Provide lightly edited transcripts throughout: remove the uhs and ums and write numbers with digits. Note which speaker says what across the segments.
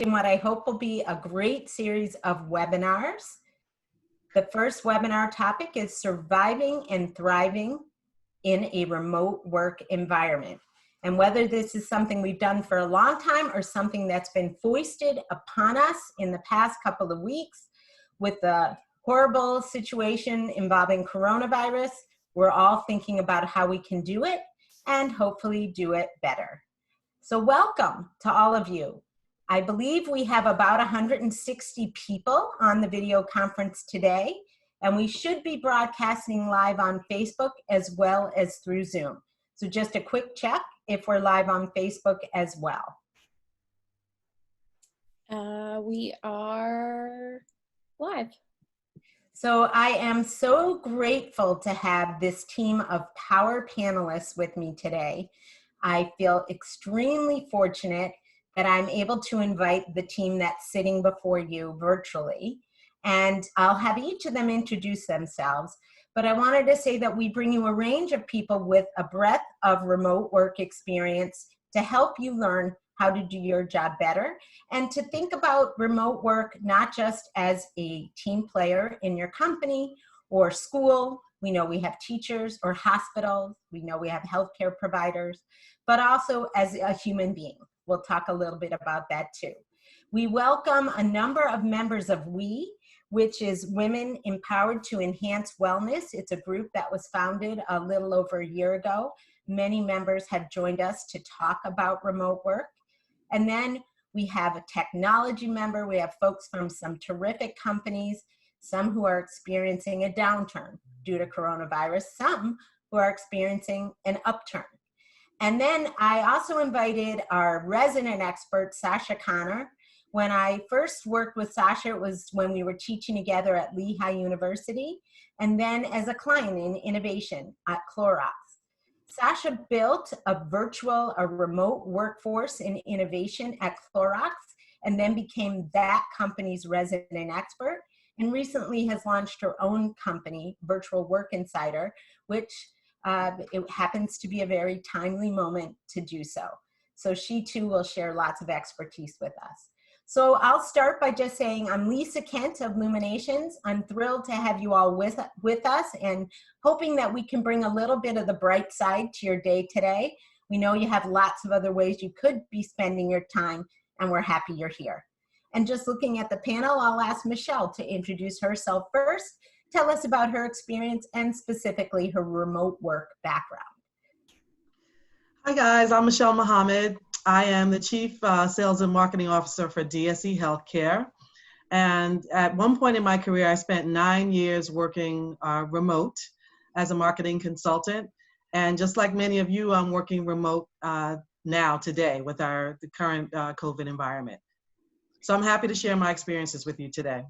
Speaker 1: in what I hope will be a great series of webinars. The first webinar topic is surviving and thriving in a remote work environment. And whether this is something we've done for a long time or something that's been foisted upon us in the past couple of weeks with the horrible situation involving coronavirus, we're all thinking about how we can do it and hopefully do it better. So welcome to all of you. I believe we have about 160 people on the video conference today, and we should be broadcasting live on Facebook as well as through Zoom. So just a quick check if we're live on Facebook as well.
Speaker 2: We are live.
Speaker 1: So I am so grateful to have this team of power panelists with me today. I feel extremely fortunate that I'm able to invite the team that's sitting before you virtually. And I'll have each of them introduce themselves. But I wanted to say that we bring you a range of people with a breadth of remote work experience to help you learn how to do your job better and to think about remote work not just as a team player in your company or school. We know we have teachers or hospitals. We know we have healthcare providers, but also as a human being. We'll talk a little bit about that too. We welcome a number of members of WE, which is Women Empowered to Enhance Wellness. It's a group that was founded a little over a year ago. Many members have joined us to talk about remote work. And then we have a technology member. We have folks from some terrific companies, some who are experiencing a downturn due to coronavirus, some who are experiencing an upturn. And then I also invited our resident expert, Sasha Connor. When I first worked with Sasha, it was when we were teaching together at Lehigh University, and then as a client in innovation at Clorox. Sasha built a remote workforce in innovation at Clorox, and then became that company's resident expert, and recently has launched her own company, Virtual Work Insider, which it happens to be a very timely moment to do so. So she too will share lots of expertise with us. So I'll start by just saying I'm Lisa Kent of Luminations. I'm thrilled to have you all with us and hoping that we can bring a little bit of the bright side to your day today. We know you have lots of other ways you could be spending your time, and we're happy you're here. And just looking at the panel, I'll ask Michelle to introduce herself first, tell us about her experience and specifically her remote work background.
Speaker 3: Hi guys, I'm Michelle Mohammed. I am the Chief Sales and Marketing Officer for DSE Healthcare. And at one point in my career, I spent 9 years working remote as a marketing consultant. And just like many of you, I'm working remote now today with the current COVID environment. So I'm happy to share my experiences with you today.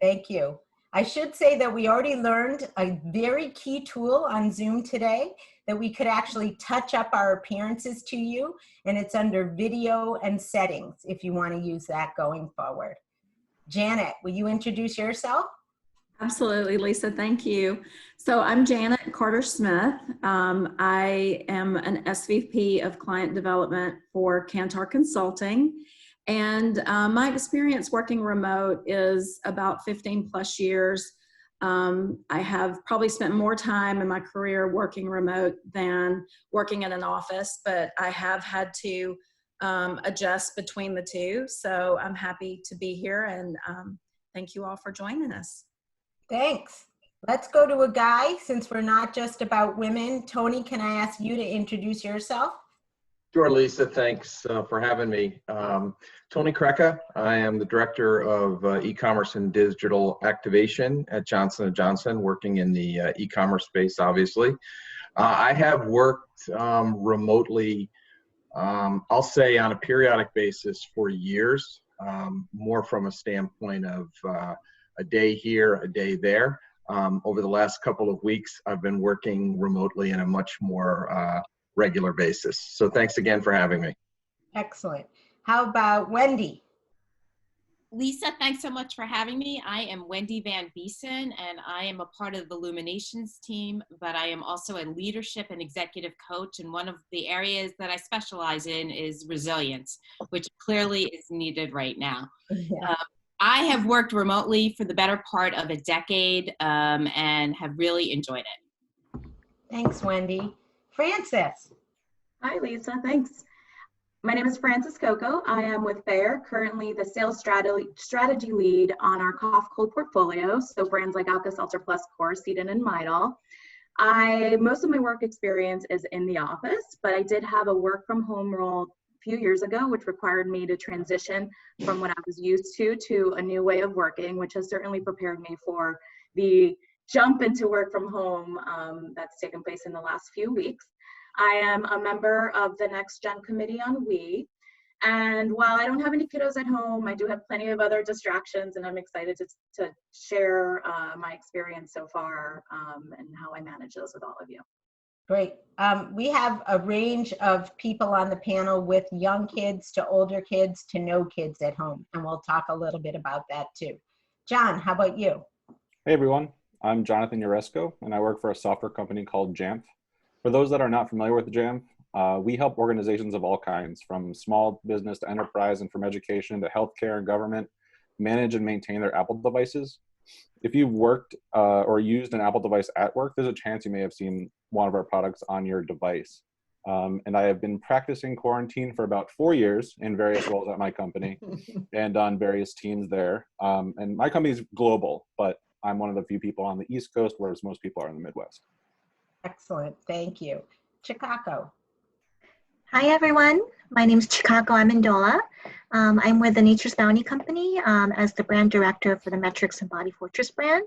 Speaker 1: Thank you. I should say that we already learned a very key tool on Zoom today that we could actually touch up our appearances to you, and it's under video and settings if you want to use that going forward. Janet, will you introduce yourself?
Speaker 2: Absolutely, Lisa, thank you. So I'm Janet Carter-Smith. I am an SVP of Client Development for Kantar Consulting. And my experience working remote is about 15 plus years. I have probably spent more time in my career working remote than working in an office, but I have had to adjust between the two. So I'm happy to be here, and thank you all for joining us.
Speaker 1: Thanks. Let's go to a guy, since we're not just about women. Tony, can I ask you to introduce yourself?
Speaker 4: Sure, Lisa, thanks for having me. Tony Krecka, I am the Director of E-commerce and Digital Activation at Johnson & Johnson, working in the e-commerce space, obviously. I have worked remotely, I'll say on a periodic basis for years, more from a standpoint of a day here, a day there. Over the last couple of weeks, I've been working remotely in a much more regular basis. So thanks again for having me.
Speaker 1: Excellent. How about Wendy?
Speaker 5: Lisa, thanks so much for having me. I am Wendy Van Beesen, and I am a part of the Luminations team, but I am also a leadership and executive coach, and one of the areas that I specialize in is resilience, which clearly is needed right now.
Speaker 1: Yeah.
Speaker 5: I have worked remotely for the better part of a decade and have really enjoyed it.
Speaker 1: Thanks, Wendy. Frances.
Speaker 6: Hi, Lisa. Thanks. My name is Frances Coco. I am with Bayer, currently the sales strategy lead on our cough cold portfolio, so brands like Alka-Seltzer Plus, Coricidin, and Midol. Most of my work experience is in the office, but I did have a work from home role a few years ago, which required me to transition from what I was used to a new way of working, which has certainly prepared me for the jump into work from home that's taken place in the last few weeks. I am a member of the Next Gen Committee on WE. And while I don't have any kiddos at home, I do have plenty of other distractions, and I'm excited to share my experience so far and how I manage those with all of you.
Speaker 1: Great. We have a range of people on the panel with young kids to older kids to no kids at home, and we'll talk a little bit about that too. John, how about you?
Speaker 7: Hey everyone, I'm Jonathan Uresco, and I work for a software company called Jamf. For those that are not familiar with Jamf, we help organizations of all kinds, from small business to enterprise and from education to healthcare and government, manage and maintain their Apple devices. If you've worked or used an Apple device at work, there's a chance you may have seen one of our products on your device. And I have been practicing quarantine for about 4 years in various roles at my company and on various teams there. And my company is global, but I'm one of the few people on the East Coast, whereas most people are in the Midwest.
Speaker 1: Excellent. Thank you. Chicago.
Speaker 8: Hi, everyone. My name is Chicago Amendola. I'm with the Nature's Bounty Company as the brand director for the Metrics and Body Fortress brand.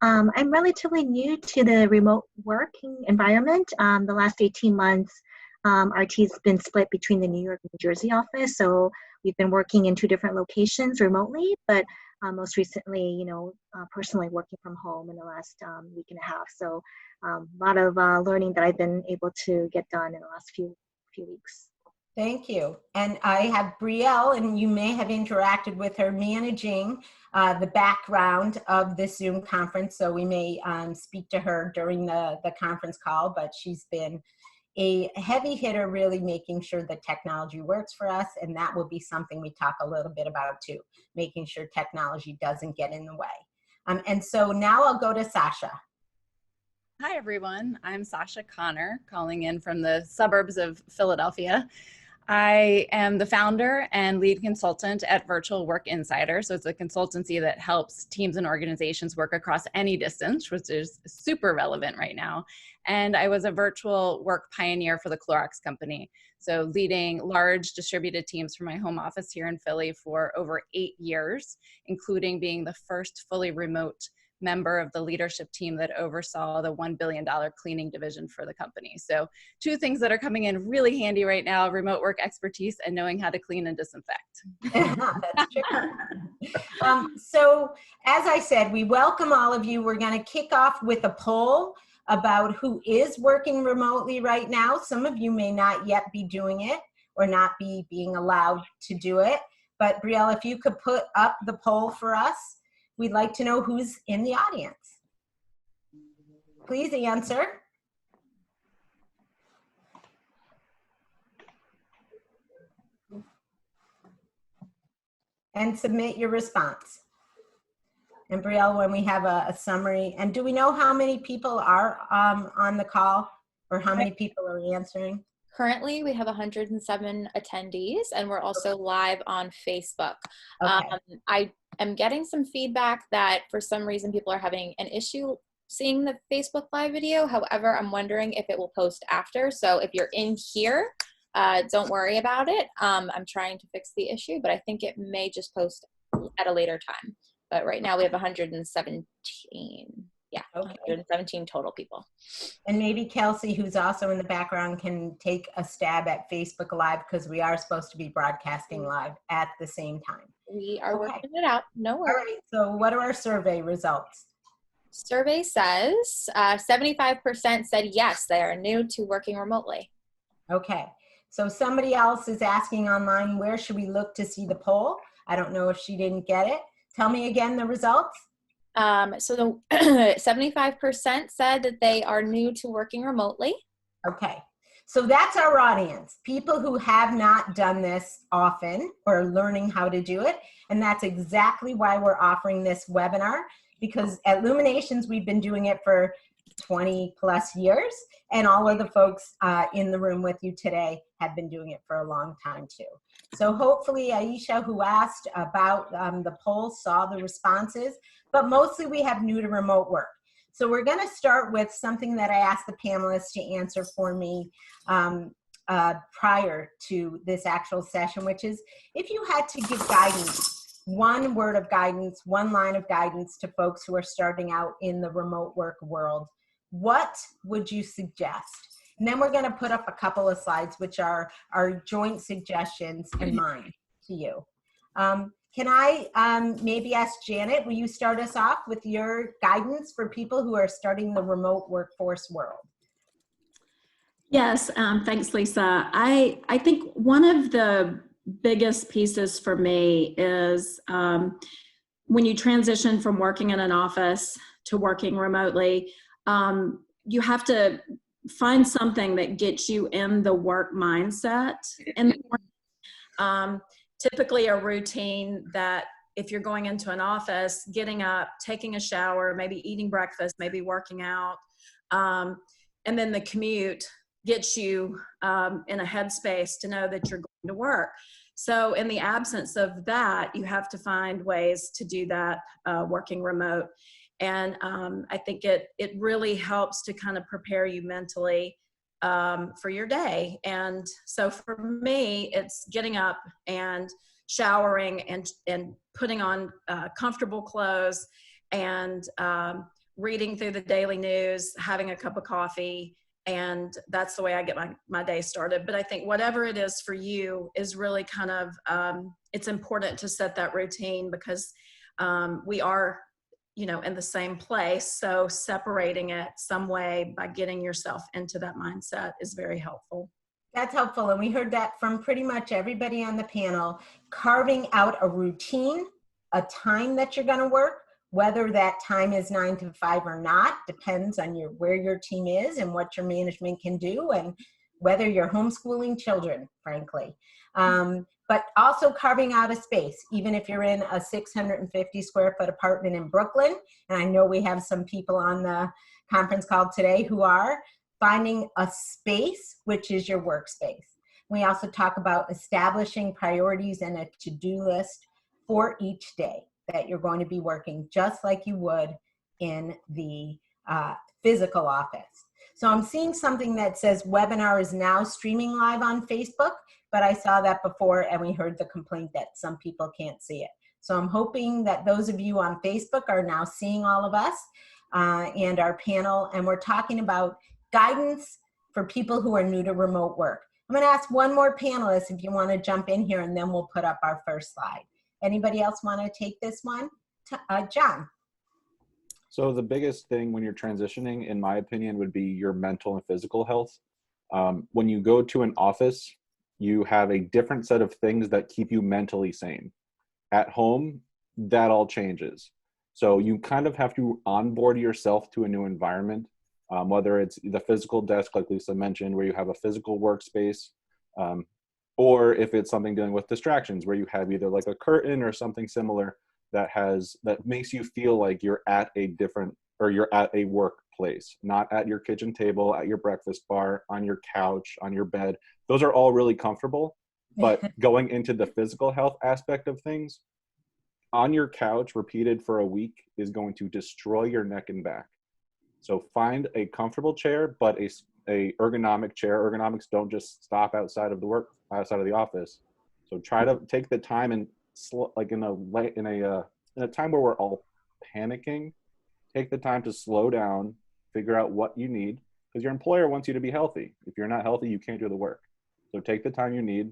Speaker 8: I'm relatively new to the remote working environment. The last 18 months, our team's been split between the New York and New Jersey office. So we've been working in 2 different locations remotely, but most recently, personally working from home in the last week and a half. So a lot of learning that I've been able to get done in the last few weeks.
Speaker 1: Thank you. And I have Brielle, and you may have interacted with her managing the background of this Zoom conference. So we may speak to her during the conference call, but she's been a heavy hitter, really making sure that technology works for us. And that will be something we talk a little bit about too, making sure technology doesn't get in the way. And so now I'll go to Sasha.
Speaker 9: Hi, everyone. I'm Sasha Connor, calling in from the suburbs of Philadelphia. I am the founder and lead consultant at Virtual Work Insider. So it's a consultancy that helps teams and organizations work across any distance, which is super relevant right now. And I was a virtual work pioneer for the Clorox company. So leading large distributed teams from my home office here in Philly for over 8 years, including being the first fully remote member of the leadership team that oversaw the $1 billion cleaning division for the company. So 2 things that are coming in really handy right now: remote work expertise and knowing how to clean and disinfect.
Speaker 1: That's true. So as I said, we welcome all of you. We're going to kick off with a poll about who is working remotely right now. Some of you may not yet be doing it or not be being allowed to do it. But Brielle, if you could put up the poll for us, we'd like to know who's in the audience. Please answer. And submit your response. And Brielle, when we have a summary, and do we know how many people are on the call or how many people are answering?
Speaker 10: Currently, we have 107 attendees, and we're also live on Facebook.
Speaker 1: Okay.
Speaker 10: I am getting some feedback that for some reason people are having an issue seeing the Facebook Live video. However, I'm wondering if it will post after. So if you're in here, don't worry about it. I'm trying to fix the issue, but I think it may just post at a later time. But right now we have 117. Yeah, okay. 117 total people.
Speaker 1: And maybe Kelsey, who's also in the background, can take a stab at Facebook Live, because we are supposed to be broadcasting live at the same time.
Speaker 10: We are working it out. No worries.
Speaker 1: All right, so what are our survey results?
Speaker 10: Survey says 75% said yes, they are new to working remotely.
Speaker 1: Okay, so somebody else is asking online, where should we look to see the poll? I don't know if she didn't get it. Tell me again the results.
Speaker 10: So the 75% said that they are new to working remotely.
Speaker 1: Okay. So that's our audience, people who have not done this often or learning how to do it. And that's exactly why we're offering this webinar, because at Luminations, we've been doing it for 20 plus years. And all of the folks in the room with you today have been doing it for a long time too. So hopefully Aisha, who asked about the poll, saw the responses, but mostly we have new to remote work. So we're going to start with something that I asked the panelists to answer for me prior to this actual session, which is if you had to give guidance, one word of guidance, one line of guidance to folks who are starting out in the remote work world, what would you suggest? And then we're going to put up a couple of slides, which are our joint suggestions and mine to you. Can I maybe ask Janet, will you start us off with your guidance for people who are starting the remote workforce world?
Speaker 2: Yes, thanks, Lisa. I think one of the biggest pieces for me is when you transition from working in an office to working remotely, you have to find something that gets you in the work mindset. And typically a routine that if you're going into an office, getting up, taking a shower, maybe eating breakfast, maybe working out, and then the commute gets you in a headspace to know that you're going to work. So in the absence of that, you have to find ways to do that working remote. And I think it really helps to kind of prepare you mentally for your day. And so for me, it's getting up and showering and putting on comfortable clothes and reading through the daily news, having a cup of coffee, and that's the way I get my day started. But I think whatever it is for you is really kind of, it's important to set that routine because we are, you know, in the same place. So separating it some way by getting yourself into that mindset is very helpful.
Speaker 1: That's helpful. And we heard that from pretty much everybody on the panel. Carving out a routine, a time that you're going to work, whether that time is 9 to 5 or not, depends on where your team is and what your management can do and whether you're homeschooling children, frankly. But also carving out a space, even if you're in a 650 square foot apartment in Brooklyn, and I know we have some people on the conference call today who are, finding a space, which is your workspace. We also talk about establishing priorities and a to-do list for each day that you're going to be working, just like you would in the physical office. So I'm seeing something that says webinar is now streaming live on Facebook, but I saw that before and we heard the complaint that some people can't see it. So I'm hoping that those of you on Facebook are now seeing all of us and our panel, and we're talking about guidance for people who are new to remote work. I'm going to ask one more panelist if you want to jump in here, and then we'll put up our first slide. Anybody else want to take this one? John.
Speaker 7: So the biggest thing when you're transitioning, in my opinion, would be your mental and physical health. When you go to an office, you have a different set of things that keep you mentally sane. At home, that all changes. So you kind of have to onboard yourself to a new environment, whether it's the physical desk, like Lisa mentioned, where you have a physical workspace, or if it's something dealing with distractions, where you have either like a curtain or something similar that makes you feel like you're at a different, or you're at a workplace, not at your kitchen table, at your breakfast bar, on your couch, on your bed. Those are all really comfortable, but going into the physical health aspect of things, on your couch repeated for a week is going to destroy your neck and back. So find a comfortable chair, but a ergonomic chair. Ergonomics don't just stop outside of the office. So try to take the time and like in a time where we're all panicking, take the time to slow down, figure out what you need, because your employer wants you to be healthy. If you're not healthy, you can't do the work. So take the time you need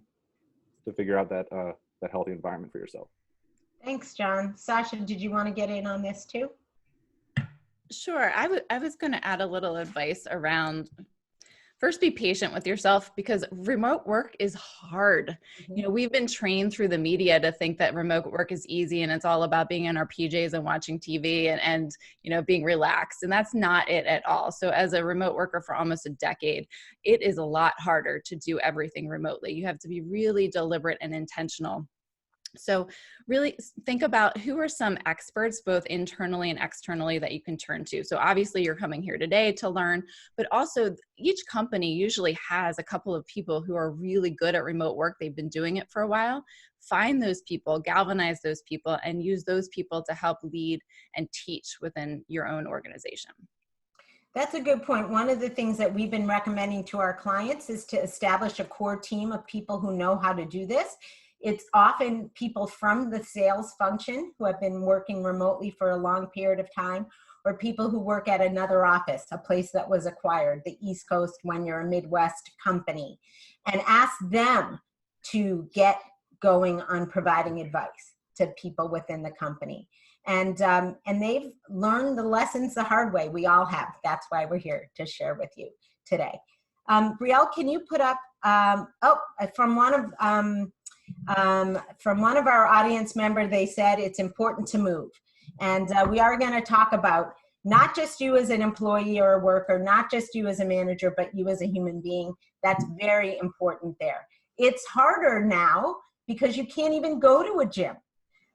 Speaker 7: to figure out that healthy environment for yourself.
Speaker 1: Thanks, John. Sasha, did you want to get in on this too?
Speaker 9: Sure. I was going to add a little advice around first be patient with yourself, because remote work is hard. You know, we've been trained through the media to think that remote work is easy and it's all about being in our PJs and watching TV and you know, being relaxed. And that's not it at all. So as a remote worker for almost a decade, it is a lot harder to do everything remotely. You have to be really deliberate and intentional. So really think about who are some experts, both internally and externally, that you can turn to. So obviously you're coming here today to learn, but also each company usually has a couple of people who are really good at remote work. They've been doing it for a while. Find those people, galvanize those people, and use those people to help lead and teach within your own organization.
Speaker 1: That's a good point. One of the things that we've been recommending to our clients is to establish a core team of people who know how to do this. It's often people from the sales function who have been working remotely for a long period of time, or people who work at another office, a place that was acquired, the East Coast when you're a Midwest company, and ask them to get going on providing advice to people within the company. And they've learned the lessons the hard way. We all have. That's why we're here to share with you today. Brielle, can you put up, from one of our audience members, they said it's important to move. And we are going to talk about not just you as an employee or a worker, not just you as a manager, but you as a human being. That's very important there. It's harder now because you can't even go to a gym.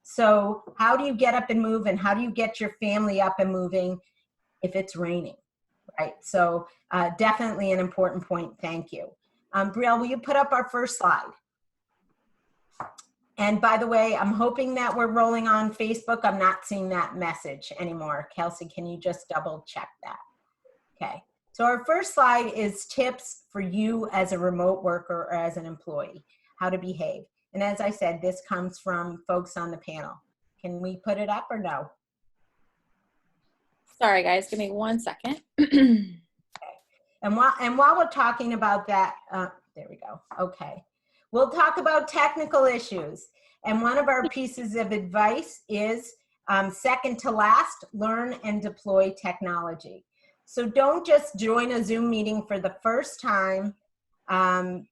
Speaker 1: So how do you get up and move, and how do you get your family up and moving if it's raining, right? So definitely an important point. Thank you. Brielle, will you put up our first slide? And by the way, I'm hoping that we're rolling on Facebook. I'm not seeing that message anymore. Kelsey, can you just double check that? Okay. So our first slide is tips for you as a remote worker or as an employee, how to behave. And as I said, this comes from folks on the panel. Can we put it up or no?
Speaker 10: Sorry, guys, give me 1 second.
Speaker 1: Okay. And while we're talking about that, there we go. Okay. We'll talk about technical issues. And one of our pieces of advice is second to last, learn and deploy technology. So don't just join a Zoom meeting for the first time at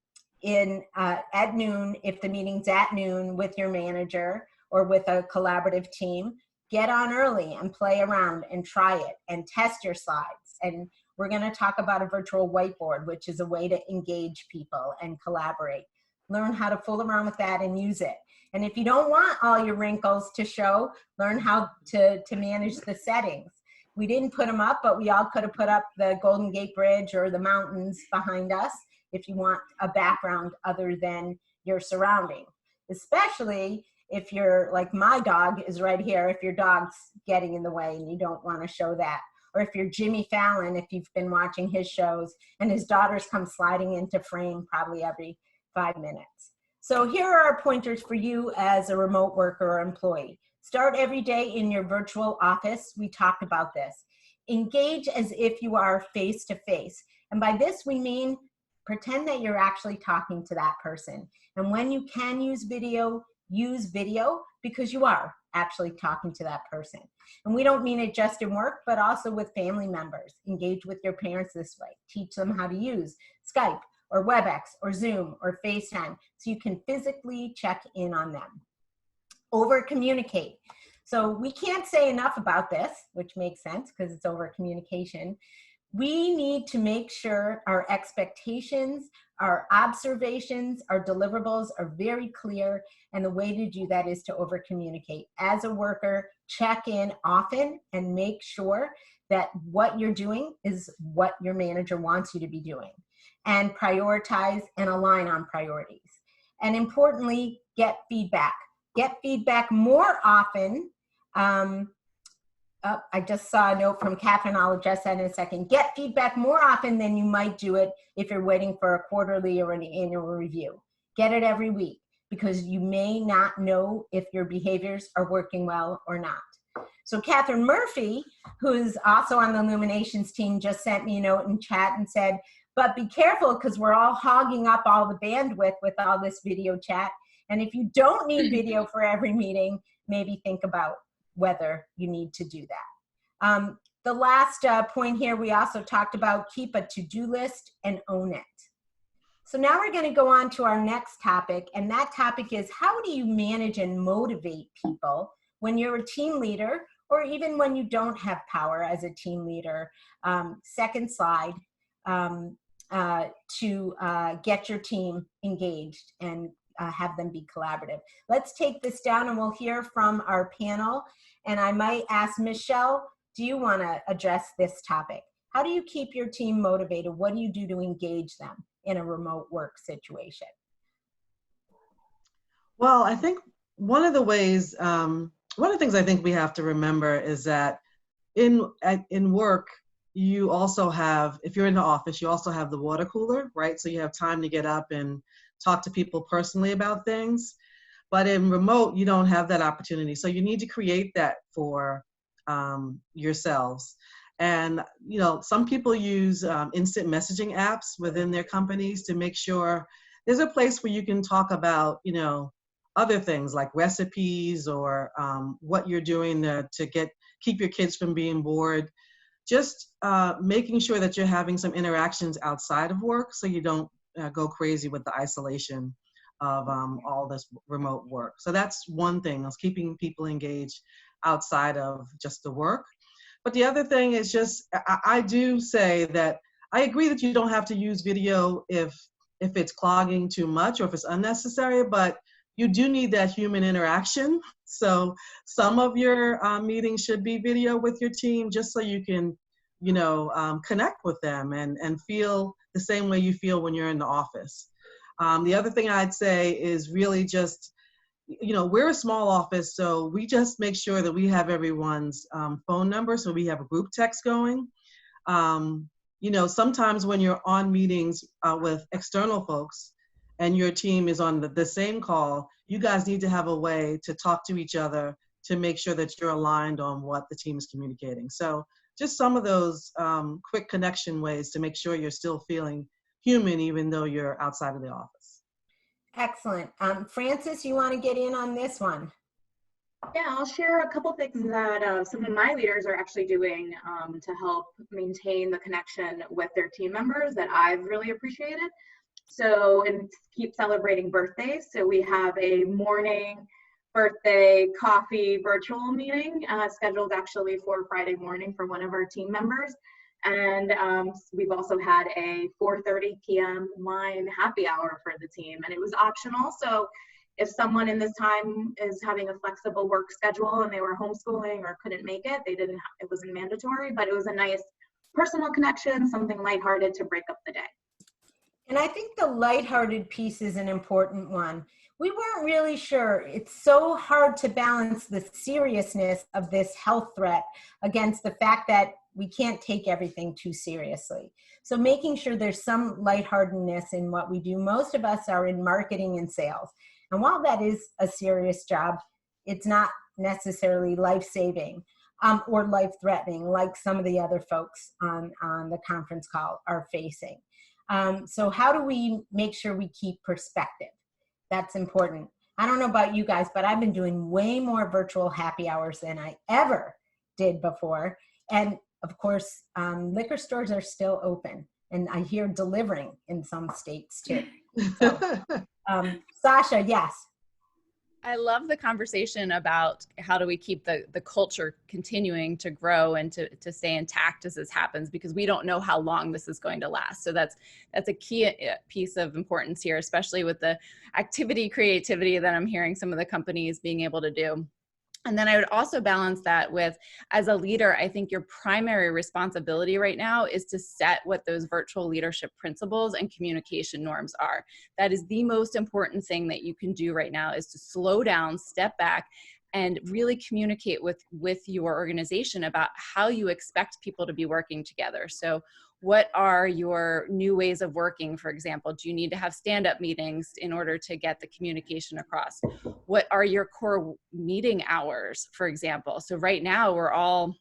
Speaker 1: noon, if the meeting's at noon with your manager or with a collaborative team. Get on early and play around and try it and test your slides. And we're going to talk about a virtual whiteboard, which is a way to engage people and collaborate. Learn how to fool around with that and use it. And if you don't want all your wrinkles to show, learn how to manage the settings. We didn't put them up, but we all could have put up the Golden Gate Bridge or the mountains behind us if you want a background other than your surrounding. Especially if you're like my dog is right here, if your dog's getting in the way and you don't want to show that. Or if you're Jimmy Fallon, if you've been watching his shows and his daughters come sliding into frame probably every 5 minutes. So here are our pointers for you as a remote worker or employee. Start every day in your virtual office. We talked about this. Engage as if you are face to face. And by this we mean pretend that you're actually talking to that person. And when you can use video because you are actually talking to that person. And we don't mean it just in work, but also with family members. Engage with your parents this way. Teach them how to use Skype or WebEx or Zoom or FaceTime so you can physically check in on them. Over communicate. So we can't say enough about this, which makes sense because it's over communication. We need to make sure our expectations, our observations, our deliverables are very clear, and the way to do that is to over communicate. As a worker, check in often and make sure that what you're doing is what your manager wants you to be doing, and prioritize and align on priorities. And importantly, get feedback. Get feedback more often. I just saw a note from Catherine. I'll address that in a second. Get feedback more often than you might do it if you're waiting for a quarterly or an annual review. Get it every week because you may not know if your behaviors are working well or not. So Catherine Murphy, who's also on the Illuminations team, just sent me a note in chat and said, but be careful because we're all hogging up all the bandwidth with all this video chat. And if you don't need video for every meeting, maybe think about whether you need to do that. the last point here, we also talked about keep a to-do list and own it. So now we're going to go on to our next topic, and that topic is how do you manage and motivate people when you're a team leader, or even when you don't have power as a team leader? Second slide, to get your team engaged and have them be collaborative. Let's take this down and we'll hear from our panel. And I might ask Michelle, do you want to address this topic? How do you keep your team motivated? What do you do to engage them in a remote work situation?
Speaker 3: Well, I think one of the ways, one of the things I think we have to remember is that in work, you also have, if you're in the office, you also have the water cooler, right? So you have time to get up and talk to people personally about things. But in remote, you don't have that opportunity. So you need to create that for yourselves. And, you know, some people use instant messaging apps within their companies to make sure there's a place where you can talk about, you know, other things like recipes or what you're doing to keep your kids from being bored. Just making sure that you're having some interactions outside of work so you don't go crazy with the isolation of all this remote work. So that's one thing, is keeping people engaged outside of just the work. But the other thing is just, I do say that I agree that you don't have to use video if it's clogging too much or if it's unnecessary, but you do need that human interaction. So some of your meetings should be video with your team just so you can, you know, connect with them and feel the same way you feel when you're in the office. The other thing I'd say is really just, you know, we're a small office, so we just make sure that we have everyone's phone number, so we have a group text going. You know, sometimes when you're on meetings with external folks and your team is on the same call, you guys need to have a way to talk to each other to make sure that you're aligned on what the team is communicating. So just some of those quick connection ways to make sure you're still feeling human even though you're outside of the office.
Speaker 1: Excellent. Frances, you want to get in on this one?
Speaker 6: Yeah, I'll share a couple things that some of my leaders are actually doing to help maintain the connection with their team members that I've really appreciated. So, and keep celebrating birthdays. So we have a morning birthday coffee virtual meeting scheduled actually for Friday morning for one of our team members. And we've also had a 4:30 p.m. wine happy hour for the team, and it was optional. So if someone in this time is having a flexible work schedule and they were homeschooling or couldn't make it, it wasn't mandatory, but it was a nice personal connection, something lighthearted to break up the day.
Speaker 1: And I think the lighthearted piece is an important one. We weren't really sure. It's so hard to balance the seriousness of this health threat against the fact that we can't take everything too seriously. So making sure there's some lightheartedness in what we do. Most of us are in marketing and sales. And while that is a serious job, it's not necessarily life-saving or life-threatening like some of the other folks on the conference call are facing. So how do we make sure we keep perspective? That's important. I don't know about you guys, but I've been doing way more virtual happy hours than I ever did before. And of course, liquor stores are still open, and I hear delivering in some states too. So, Sasha, yes.
Speaker 9: I love the conversation about how do we keep the culture continuing to grow and to stay intact as this happens, because we don't know how long this is going to last. So that's a key piece of importance here, especially with the creativity that I'm hearing some of the companies being able to do. And then I would also balance that with, as a leader, I think your primary responsibility right now is to set what those virtual leadership principles and communication norms are. That is the most important thing that you can do right now, is to slow down, step back, and really communicate with your organization about how you expect people to be working together. So what are your new ways of working, for example? Do you need to have stand-up meetings in order to get the communication across? What are your core meeting hours, for example? So right now we're all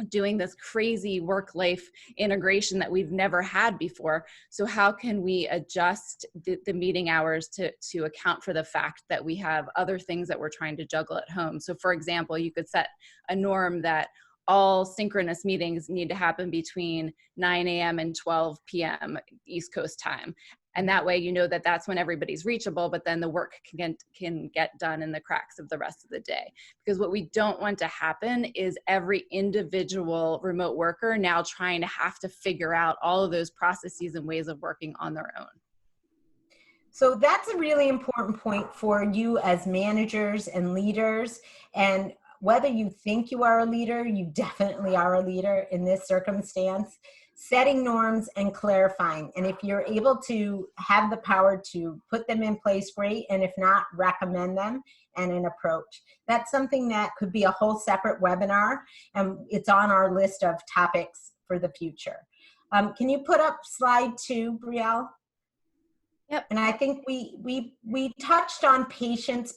Speaker 9: doing this crazy work-life integration that we've never had before. So how can we adjust the meeting hours to account for the fact that we have other things that we're trying to juggle at home? So for example, you could set a norm that all synchronous meetings need to happen between 9 a.m. and 12 p.m. East Coast time. And that way, you know that that's when everybody's reachable, but then the work can get done in the cracks of the rest of the day. Because what we don't want to happen is every individual remote worker now trying to have to figure out all of those processes and ways of working on their own.
Speaker 1: So that's a really important point for you as managers and leaders. And whether you think you are a leader, you definitely are a leader in this circumstance. Setting norms and clarifying. And if you're able to have the power to put them in place, great. And if not, recommend them and an approach. That's something that could be a whole separate webinar, and it's on our list of topics for the future. Can you put up slide 2, Brielle?
Speaker 10: Yep.
Speaker 1: And I think we touched on patience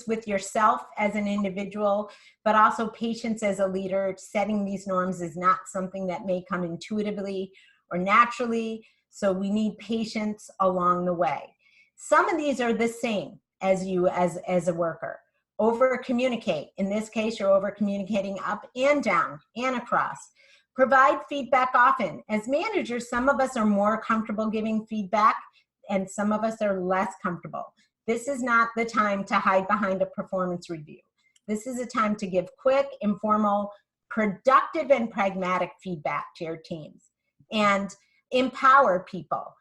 Speaker 1: with yourself as an individual, but also patience as a leader. Setting these norms is not something that may come intuitively or naturally, so we need patience along the way. Some of these are the same as you as a worker. Over communicate. In this case, you're over communicating up and down and across. Provide feedback often. As managers, some of us are more comfortable giving feedback, and some of us are less comfortable. This is not the time to hide behind a performance review. This is a time to give quick, informal, productive, and pragmatic feedback to your teams. And empower people.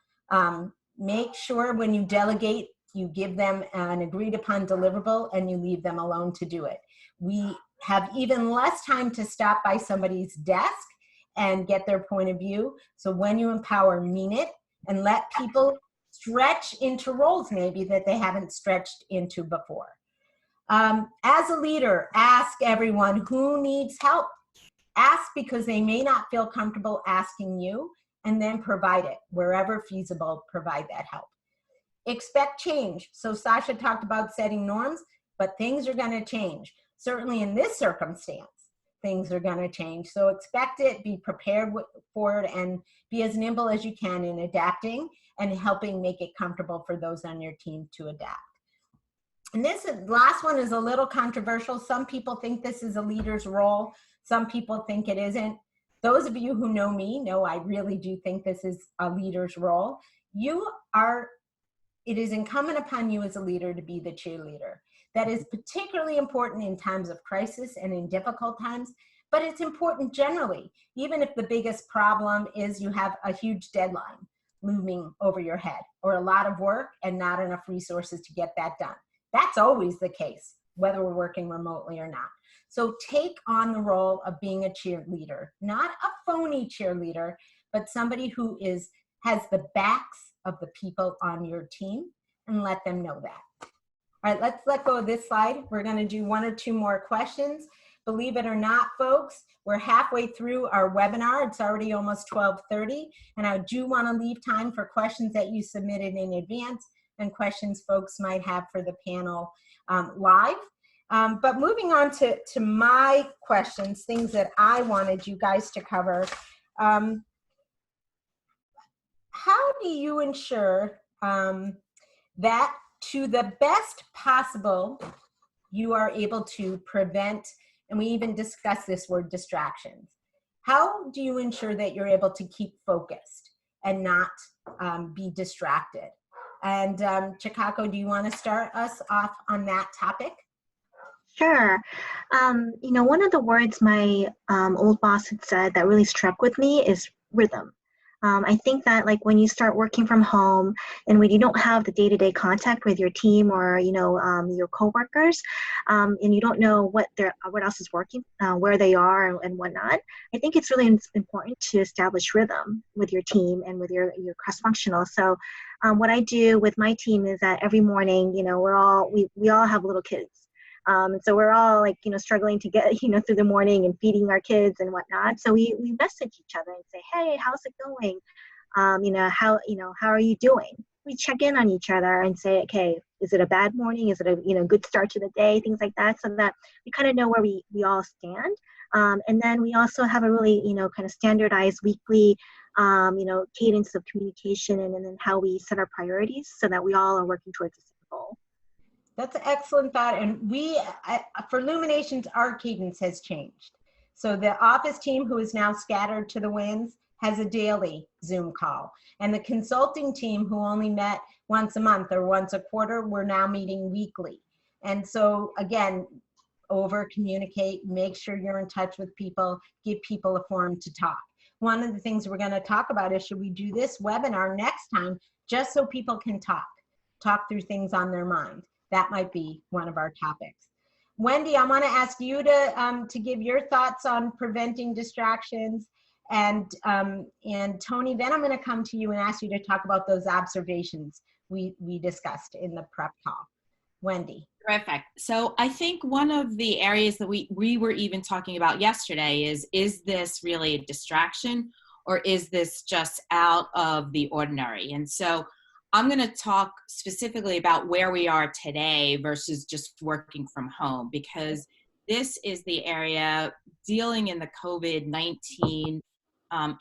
Speaker 1: Make sure when you delegate, you give them an agreed upon deliverable and you leave them alone to do it. We have even less time to stop by somebody's desk and get their point of view. So when you empower, mean it, and let people stretch into roles maybe that they haven't stretched into before. As a leader, ask everyone who needs help. Ask because they may not feel comfortable asking you, and then provide it. Wherever feasible, provide that help. Expect change. So Sasha talked about setting norms, but things are going to change. Certainly in this circumstance, things are going to change. So expect it, be prepared for it, and be as nimble as you can in adapting and helping make it comfortable for those on your team to adapt. And this last one is a little controversial. Some people think this is a leader's role. Some people think it isn't. Those of you who know me know I really do think this is a leader's role. It is incumbent upon you as a leader to be the cheerleader. That is particularly important in times of crisis and in difficult times, but it's important generally, even if the biggest problem is you have a huge deadline looming over your head, or a lot of work and not enough resources to get that done. That's always the case, whether we're working remotely or not. So take on the role of being a cheerleader, not a phony cheerleader, but somebody who has the backs of the people on your team, and let them know that. All right, let's let go of this slide. We're going to do 1 or 2 more questions. Believe it or not, folks, we're halfway through our webinar. It's already almost 12:30, and I do want to leave time for questions that you submitted in advance and questions folks might have for the panel live. But moving on to my questions, things that I wanted you guys to cover. How do you ensure that to the best possible you are able to prevent, and we even discussed this word, distractions? How do you ensure that you're able to keep focused and not be distracted? And Chicago, do you want to start us off on that topic?
Speaker 8: Sure. You know, one of the words my old boss had said that really struck with me is rhythm. I think that like when you start working from home and when you don't have the day-to-day contact with your team or, you know, your coworkers, and you don't know what else is working, where they are and whatnot, I think it's really important to establish rhythm with your team and with your cross-functional. So what I do with my team is that every morning, you know, we all have little kids. So we're all like, you know, struggling to get, you know, through the morning and feeding our kids and whatnot. So we message each other and say, hey, how's it going? You know, how are you doing? We check in on each other and say, okay, is it a bad morning? Is it a, you know, good start to the day? Things like that, so that we kind of know where we all stand. And then we also have a really, you know, kind of standardized weekly, you know, cadence of communication and then how we set our priorities so that we all are working towards the same goal.
Speaker 1: That's an excellent thought. And for Luminations, our cadence has changed. So the office team, who is now scattered to the winds, has a daily Zoom call. And the consulting team, who only met once a month or once a quarter, we're now meeting weekly. And so again, over communicate, make sure you're in touch with people, give people a forum to talk. One of the things we're going to talk about is, should we do this webinar next time just so people can talk through things on their mind? That might be one of our topics. Wendy, I want to ask you to give your thoughts on preventing distractions. And Tony, then I'm going to come to you and ask you to talk about those observations we discussed in the prep call. Wendy.
Speaker 5: Terrific. So I think one of the areas that we were even talking about yesterday is this really a distraction, or is this just out of the ordinary? And so I'm going to talk specifically about where we are today versus just working from home, because this is the area dealing in the COVID-19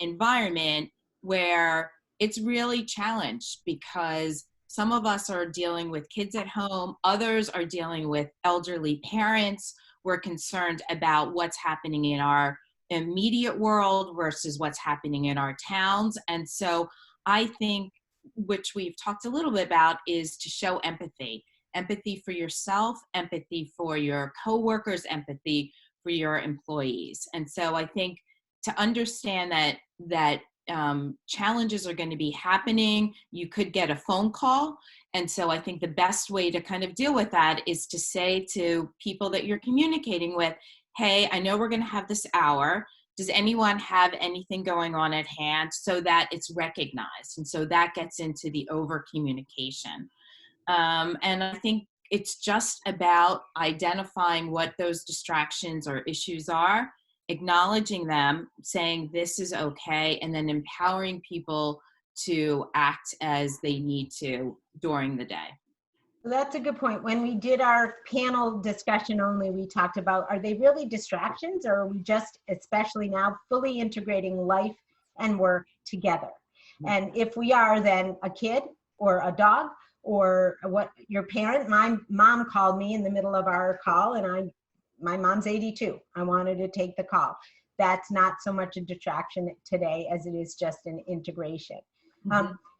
Speaker 5: environment where it's really challenged, because some of us are dealing with kids at home, others are dealing with elderly parents. We're concerned about what's happening in our immediate world versus what's happening in our towns. And so I think, which we've talked a little bit about, is to show empathy. Empathy for yourself, empathy for your coworkers, empathy for your employees. And so I think to understand that challenges are going to be happening. You could get a phone call. And so I think the best way to kind of deal with that is to say to people that you're communicating with, hey, I know we're going to have this hour. Does anyone have anything going on at hand, so that it's recognized? And so that gets into the over communication. And I think it's just about identifying what those distractions or issues are, acknowledging them, saying this is okay, and then empowering people to act as they need to during the day.
Speaker 1: That's a good point. When we did our panel discussion only, we talked about, are they really distractions, or are we just, especially now, fully integrating life and work together? And if we are, then a kid or a dog or what your parent, my mom called me in the middle of our call, and my mom's 82. I wanted to take the call. That's not so much a distraction today as it is just an integration.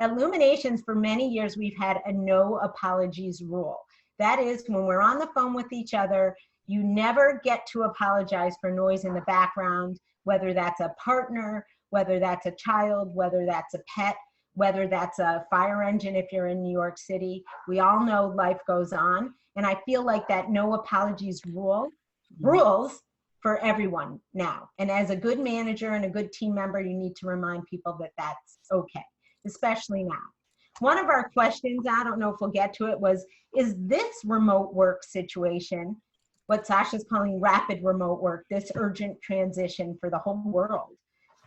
Speaker 1: At Luminations, for many years, we've had a no apologies rule. That is, when we're on the phone with each other, you never get to apologize for noise in the background, whether that's a partner, whether that's a child, whether that's a pet, whether that's a fire engine if you're in New York City. We all know life goes on. And I feel like that no apologies rules for everyone now. And as a good manager and a good team member, you need to remind people that that's okay, especially now. One of our questions, I don't know if we'll get to it, was, is this remote work situation, what Sasha's calling rapid remote work, this urgent transition for the whole world,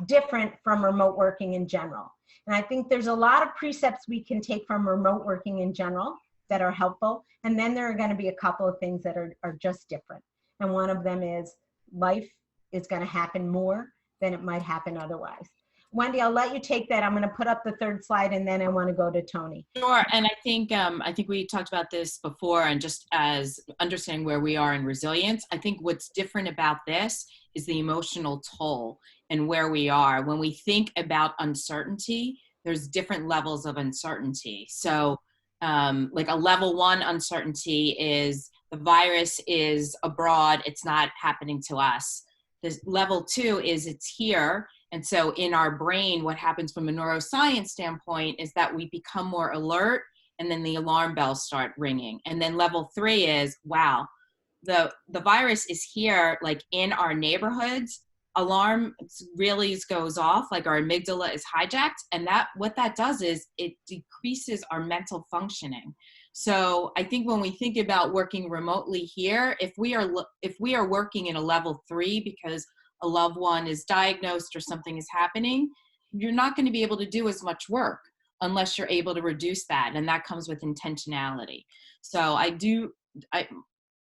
Speaker 1: different from remote working in general? And I think there's a lot of precepts we can take from remote working in general that are helpful. And then there are going to be a couple of things that are just different. And one of them is life is going to happen more than it might happen otherwise. Wendy, I'll let you take that. I'm going to put up the third slide, and then I want to go to Tony.
Speaker 5: Sure. And I think we talked about this before, and just as understanding where we are in resilience, I think what's different about this is the emotional toll and where we are. When we think about uncertainty, there's different levels of uncertainty. So like a level 1 uncertainty is the virus is abroad, it's not happening to us. The level 2 is it's here. And so in our brain, what happens from a neuroscience standpoint is that we become more alert, and then the alarm bells start ringing. And then level 3 is, wow, the virus is here, like in our neighborhoods. Alarm really goes off, like our amygdala is hijacked. And what that does is it decreases our mental functioning. So I think when we think about working remotely here, if we are working in a level 3 because a loved one is diagnosed or something is happening, you're not going to be able to do as much work unless you're able to reduce that. And that comes with intentionality. So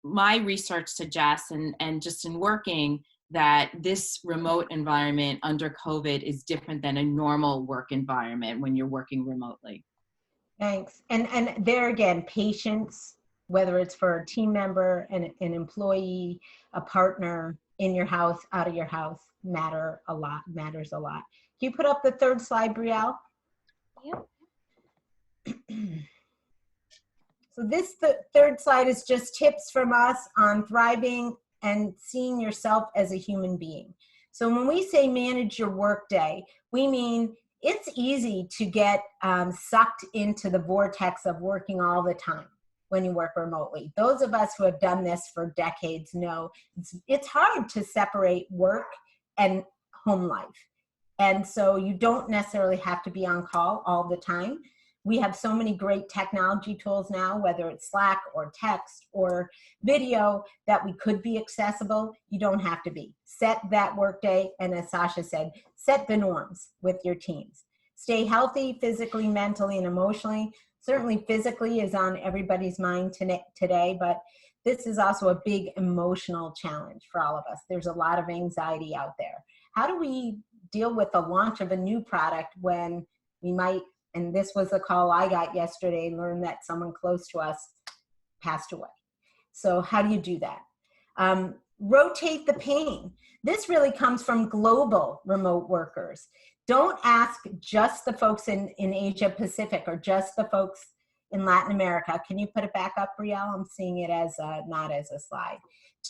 Speaker 5: my research suggests, and just in working, that this remote environment under COVID is different than a normal work environment when you're working remotely.
Speaker 1: Thanks. And there again, patience whether it's for a team member, an employee, a partner, in your house, out of your house, matters a lot. Can you put up the third slide, Brielle?
Speaker 10: Yep.
Speaker 1: So the third slide is just tips from us on thriving and seeing yourself as a human being. So when we say manage your workday, we mean it's easy to get sucked into the vortex of working all the time when you work remotely. Those of us who have done this for decades know it's hard to separate work and home life. And so you don't necessarily have to be on call all the time. We have so many great technology tools now, whether it's Slack or text or video, that we could be accessible. You don't have to be. Set that workday, and as Sasha said, set the norms with your teams. Stay healthy physically, mentally, and emotionally. Certainly physically is on everybody's mind today, but this is also a big emotional challenge for all of us. There's a lot of anxiety out there. How do we deal with the launch of a new product when we might, and this was the call I got yesterday, learned that someone close to us passed away. So how do you do that? Rotate the pain. This really comes from global remote workers. Don't ask just the folks in Asia Pacific or just the folks in Latin America. Can you put it back up, Brielle? I'm seeing it as not as a slide.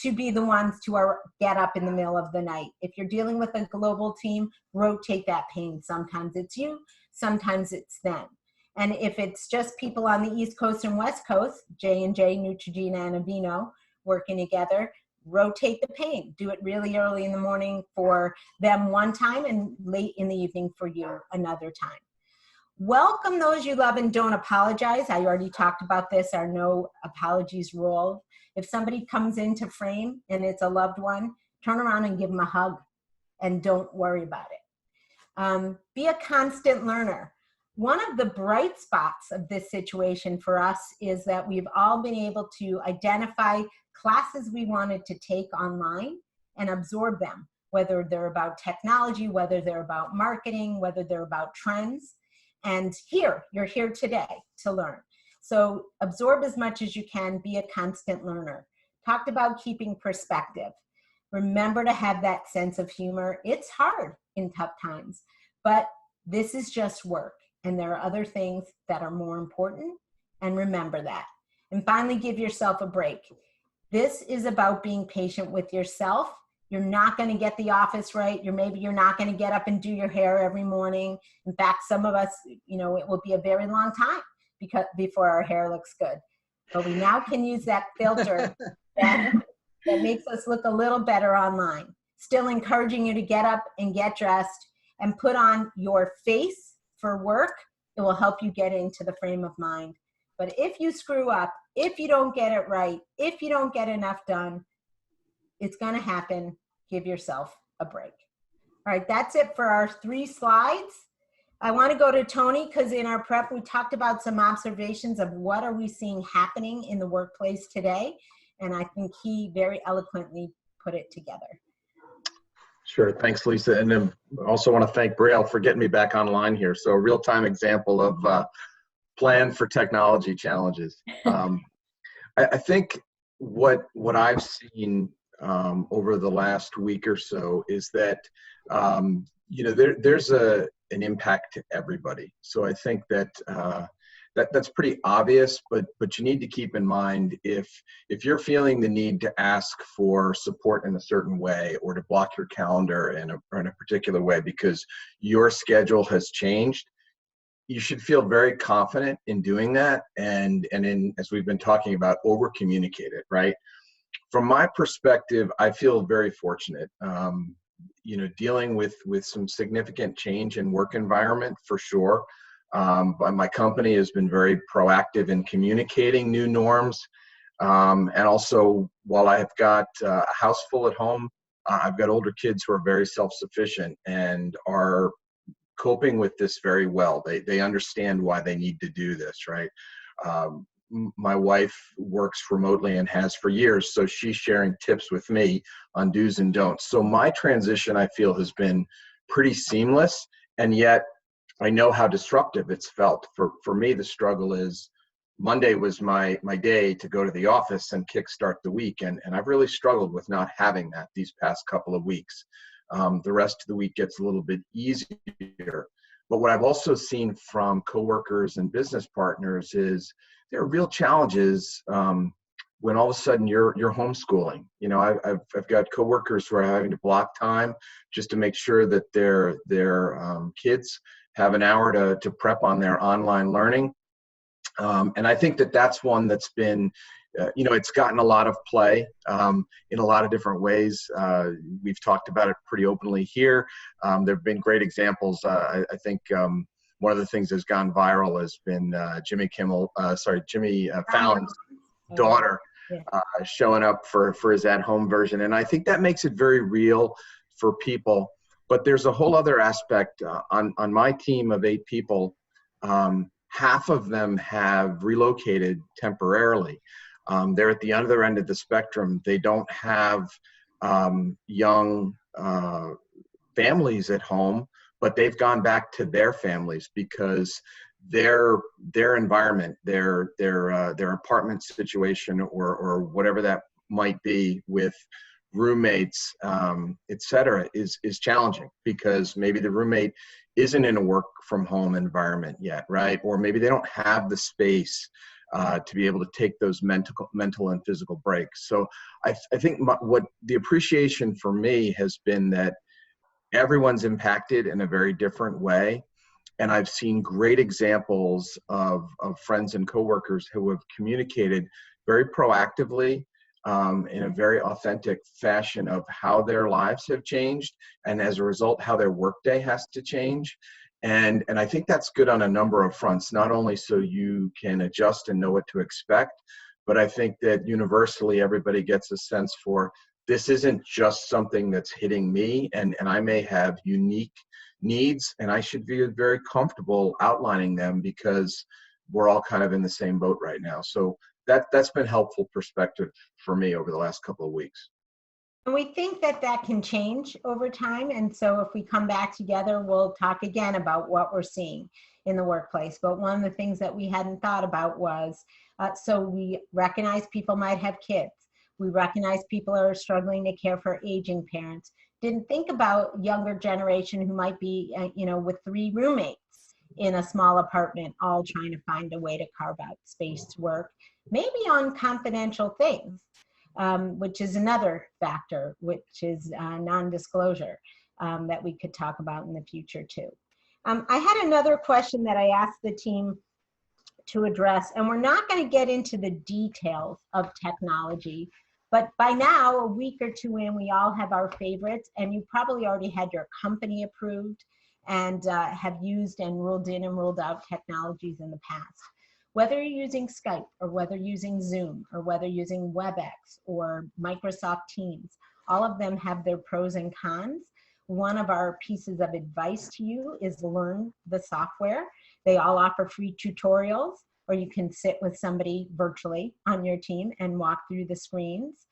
Speaker 1: To be the ones to get up in the middle of the night. If you're dealing with a global team, rotate that pain. Sometimes it's you, sometimes it's them. And if it's just people on the East Coast and West Coast, J&J, Neutrogena, and Aveeno working together, rotate the pain. Do it really early in the morning for them one time and late in the evening for you another time. Welcome those you love and don't apologize. I already talked about this, our no apologies rule. If somebody comes into frame and it's a loved one, turn around and give them a hug and don't worry about it. Be a constant learner. One of the bright spots of this situation for us is that we've all been able to identify classes we wanted to take online and absorb them, whether they're about technology, whether they're about marketing, whether they're about trends. And you're here today to learn. So absorb as much as you can, be a constant learner. Talked about keeping perspective. Remember to have that sense of humor. It's hard in tough times, but this is just work. And there are other things that are more important. And remember that. And finally, give yourself a break. This is about being patient with yourself. You're not going to get the office right. Maybe you're not going to get up and do your hair every morning. In fact, some of us, it will be a very long time before our hair looks good. But we now can use that filter that makes us look a little better online. Still encouraging you to get up and get dressed and put on your face for work. It will help you get into the frame of mind. But if you screw up, if you don't get it right, if you don't get enough done, it's going to happen. Give yourself a break. All right, that's it for our 3 slides. I want to go to Tony because in our prep, we talked about some observations of what are we seeing happening in the workplace today. And I think he very eloquently put it together.
Speaker 4: Sure, thanks, Lisa. And then also want to thank Brielle for getting me back online here. So a real-time example of plan for technology challenges. I think what I've seen over the last week or so is that there's an impact to everybody. So I think that that's pretty obvious, but you need to keep in mind if you're feeling the need to ask for support in a certain way or to block your calendar in a particular way because your schedule has changed, you should feel very confident in doing that and as we've been talking about, over communicate it, right? From my perspective, I feel very fortunate, dealing with some significant change in work environment for sure. But my company has been very proactive in communicating new norms. And also, while I have got a house full at home, I've got older kids who are very self-sufficient and are coping with this very well. They understand why they need to do this, right? My wife works remotely and has for years, so she's sharing tips with me on do's and don'ts. So my transition, I feel, has been pretty seamless, and yet I know how disruptive it's felt. For me, the struggle is Monday was my day to go to the office and kickstart the week. And I've really struggled with not having that these past couple of weeks. The rest of the week gets a little bit easier. But what I've also seen from coworkers and business partners is there are real challenges when all of a sudden you're homeschooling. You know, I've got coworkers who are having to block time just to make sure that their kids have an hour to prep on their online learning. And I think that that's one that's been, you know, it's gotten a lot of play in a lot of different ways. We've talked about it pretty openly here. There have been great examples. I think one of the things that's gone viral has been Jimmy Fallon's daughter showing up for his at-home version. And I think that makes it very real for people. But there's a whole other aspect on my team of 8 people. Half of them have relocated temporarily. They're at the other end of the spectrum. They don't have young families at home, but they've gone back to their families because their environment, their apartment situation, or whatever that might be with roommates, et cetera, is challenging because maybe the roommate isn't in a work from home environment yet, right? Or maybe they don't have the space to be able to take those mental and physical breaks. So I think what the appreciation for me has been that everyone's impacted in a very different way. And I've seen great examples of friends and coworkers who have communicated very proactively in a very authentic fashion of how their lives have changed, and as a result, how their workday has to change. And I think that's good on a number of fronts, not only so you can adjust and know what to expect, but I think that universally everybody gets a sense for this isn't just something that's hitting me, and I may have unique needs, and I should be very comfortable outlining them because we're all kind of in the same boat right now. So that's been helpful perspective for me over the last couple of weeks.
Speaker 1: And we think that that can change over time. And so if we come back together, we'll talk again about what we're seeing in the workplace. But one of the things that we hadn't thought about was, so we recognize people might have kids. We recognize people are struggling to care for aging parents. Didn't think about younger generation who might be, you know, with 3 roommates in a small apartment, all trying to find a way to carve out space to work, maybe on confidential things, which is another factor, which is non-disclosure that we could talk about in the future too. I had another question that I asked the team to address, and we're not going to get into the details of technology, but by now, a week or 2 in, we all have our favorites, and you probably already had your company approved and have used and ruled in and ruled out technologies in the past. Whether you're using Skype, or whether you're using Zoom, or whether you're using WebEx or Microsoft Teams, all of them have their pros and cons. One of our pieces of advice to you is learn the software. They all offer free tutorials, or you can sit with somebody virtually on your team and walk through the screens.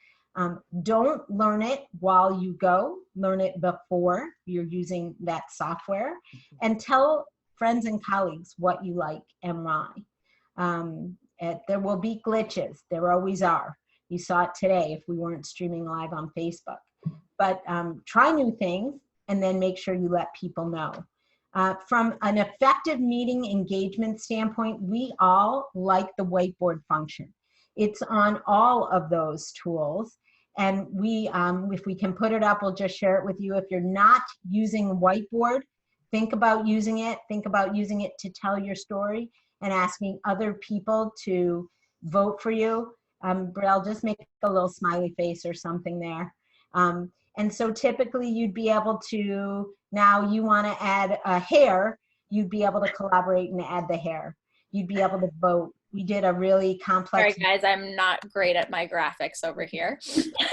Speaker 1: Don't learn it while you go, learn it before you're using that software, and tell friends and colleagues what you like and why. There will be glitches, there always are. You saw it today if we weren't streaming live on Facebook. But try new things and then make sure you let people know. From an effective meeting engagement standpoint, we all like the whiteboard function. It's on all of those tools. And we, if we can put it up, we'll just share it with you. If you're not using whiteboard, think about using it. Think about using it to tell your story and asking other people to vote for you. Brielle, just make a little smiley face or something there. And so typically you'd be able to, now you want to add a hair, you'd be able to collaborate and add the hair. You'd be able to vote. We did a really complex.
Speaker 10: Sorry guys, I'm not great at my graphics over here.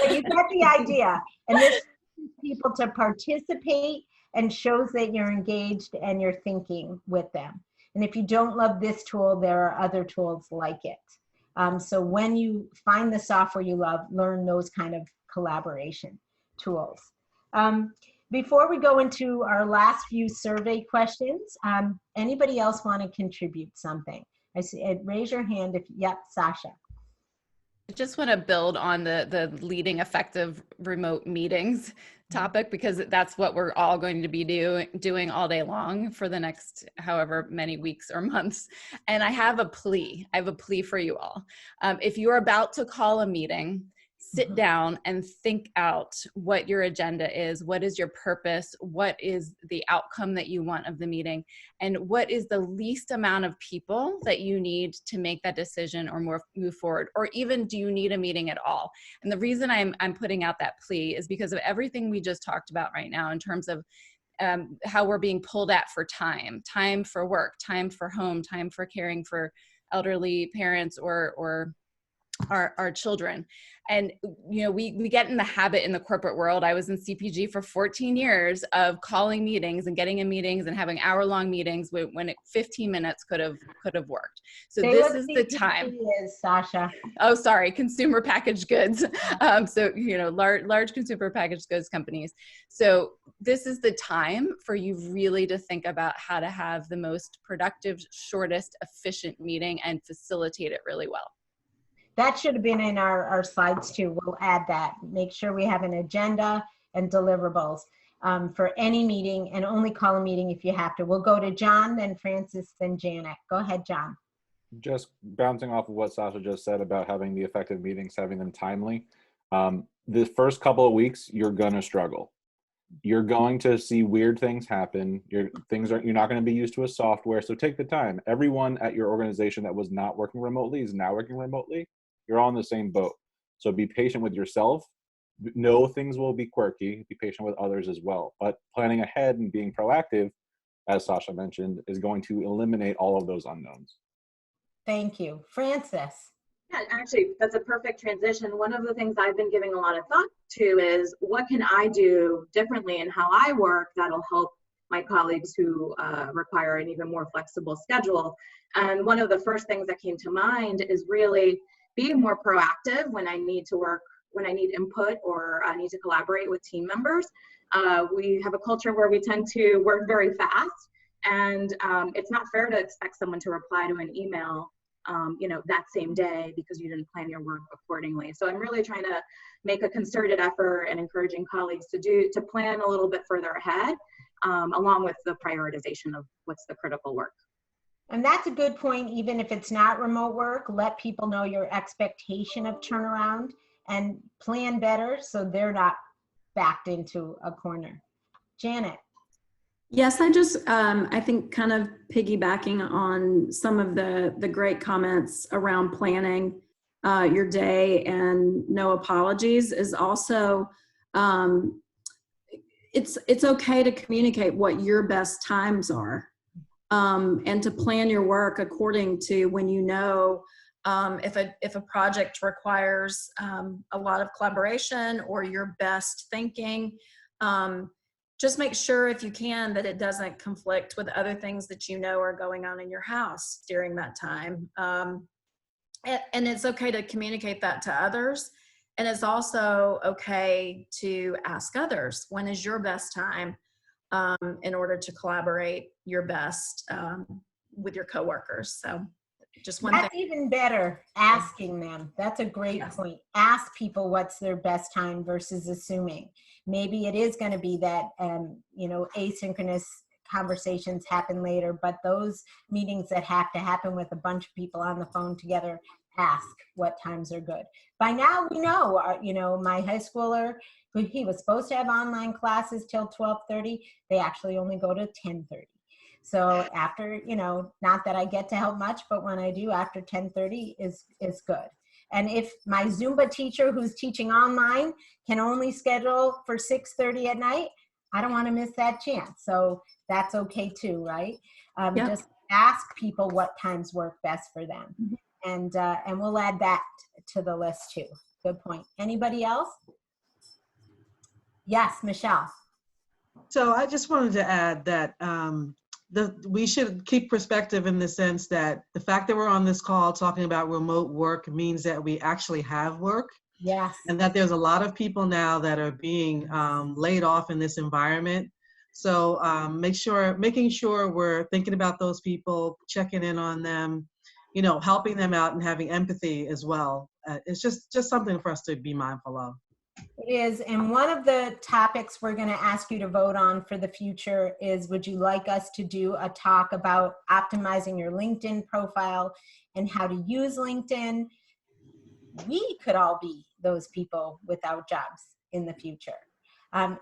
Speaker 1: But you get the idea. And this allows people to participate and shows that you're engaged and you're thinking with them. And if you don't love this tool, there are other tools like it. So when you find the software you love, learn those kind of collaboration tools. Before we go into our last few survey questions, anybody else want to contribute something? I see, raise your hand if, yep, Sasha.
Speaker 9: I just want to build on the leading effective remote meetings topic, because that's what we're all going to be doing all day long for the next however many weeks or months. And I have a plea. I have a plea for you all. If you're about to call a meeting, sit down and think out what your agenda is. What is your purpose? What is the outcome that you want of the meeting? And what is the least amount of people that you need to make that decision or move forward? Or even, do you need a meeting at all? And the reason I'm putting out that plea is because of everything we just talked about right now in terms of how we're being pulled at for time for work, time for home, time for caring for elderly parents or our children. And, you know, we get in the habit in the corporate world. I was in CPG for 14 years of calling meetings and getting in meetings and having hour-long meetings when 15 minutes could have worked. So this is the time.
Speaker 1: Is, Sasha.
Speaker 9: Oh, sorry, consumer packaged goods. So, you know, large consumer packaged goods companies. So this is the time for you really to think about how to have the most productive, shortest, efficient meeting and facilitate it really well.
Speaker 1: That should have been in our slides too. We'll add that. Make sure we have an agenda and deliverables for any meeting, and only call a meeting if you have to. We'll go to John, then Francis, then Janet. Go ahead, John.
Speaker 7: Just bouncing off of what Sasha just said about having the effective meetings, having them timely. The first couple of weeks, you're gonna struggle. You're going to see weird things happen. You're not going to be used to a software. So take the time. Everyone at your organization that was not working remotely is now working remotely. You're all in the same boat. So be patient with yourself. Know things will be quirky. Be patient with others as well. But planning ahead and being proactive, as Sasha mentioned, is going to eliminate all of those unknowns.
Speaker 1: Thank you. Francis.
Speaker 6: Yeah, actually, that's a perfect transition. One of the things I've been giving a lot of thought to is what can I do differently in how I work that'll help my colleagues who require an even more flexible schedule. And one of the first things that came to mind is really being more proactive when I need to work, when I need input or I need to collaborate with team members. We have a culture where we tend to work very fast, and it's not fair to expect someone to reply to an email that same day because you didn't plan your work accordingly. So I'm really trying to make a concerted effort and encouraging colleagues to plan a little bit further ahead, along with the prioritization of what's the critical work.
Speaker 1: And that's a good point. Even if it's not remote work, let people know your expectation of turnaround and plan better so they're not backed into a corner. Janet.
Speaker 2: Yes, I think kind of piggybacking on some of the great comments around planning your day and no apologies is also, it's okay to communicate what your best times are. And to plan your work according to when you know if a project requires a lot of collaboration or your best thinking. Just make sure, if you can, that it doesn't conflict with other things that you know are going on in your house during that time. And it's okay to communicate that to others. And it's also okay to ask others, when is your best time in order to collaborate your best with your coworkers. So just one
Speaker 1: That's
Speaker 2: thing.
Speaker 1: even better, asking them. That's a great point. Ask people what's their best time versus assuming. Maybe it is going to be that, asynchronous conversations happen later, but those meetings that have to happen with a bunch of people on the phone together, ask what times are good. By now we know, my high schooler, he was supposed to have online classes till 12:30. They actually only go to 10:30. So after, not that I get to help much, but when I do, after 10:30 is good. And if my Zumba teacher who's teaching online can only schedule for 6:30 at night, I don't want to miss that chance. So that's okay too, right?
Speaker 2: Yep.
Speaker 1: Just ask people what times work best for them. And we'll add that to the list too. Good point. Anybody else? Yes, Michelle.
Speaker 3: So I just wanted to add that we should keep perspective in the sense that the fact that we're on this call talking about remote work means that we actually have work.
Speaker 1: Yes.
Speaker 3: And that there's a lot of people now that are being laid off in this environment. So making sure we're thinking about those people, checking in on them, you know, helping them out and having empathy as well. It's just something for us to be mindful of.
Speaker 1: It is, and one of the topics we're going to ask you to vote on for the future is, would you like us to do a talk about optimizing your LinkedIn profile and how to use LinkedIn? We could all be those people without jobs in the future.